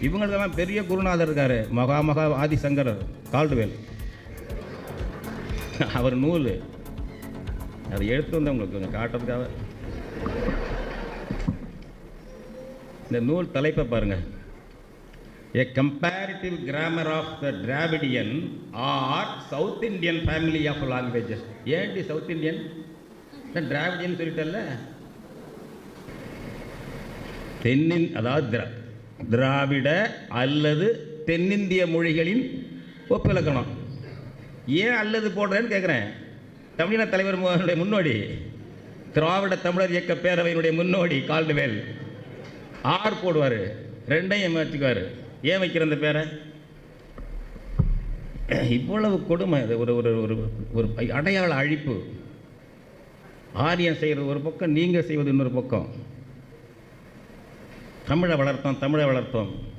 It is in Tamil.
இவங்களுக்கெல்லாம் பெரிய குருநாதர் இருக்கார், மகா ஆதிசங்கரர் கால்டுவேல். அவர் நூல் அதை எடுத்து வந்து உங்களுக்கு கொஞ்சம் காட்டுறதுக்காக. இந்த நூல் தலைப்பை பாருங்கள். A comparative grammar of the Dravidian or South Indian family of languages. ஏன்டி சவுத் இந்தியன்? டிராவிடியன் சொல்லிட்டல்ல. அதாவது திராவிட அல்லது தென்னிந்திய மொழிகளின் ஒப்பிலக்கணம். ஏன் அல்லது போடுறேன்னு கேட்குறேன். தமிழின தலைவர் முன்னோடி, திராவிட தமிழர் இயக்க பேரவையினுடைய முன்னோடி கால்டுவேல் ஆர் போடுவார், ரெண்டையும் வச்சுக்குவார். ஏன் வைக்கிற அந்த பேரை? இவ்வளவு கொடுமை. ஒரு ஒரு ஒரு அடையாள அழிப்பு. ஆரியம் செய்கிறது ஒரு பக்கம், நீங்கள் செய்வது இன்னொரு பக்கம். தமிழை வளர்த்தோம்.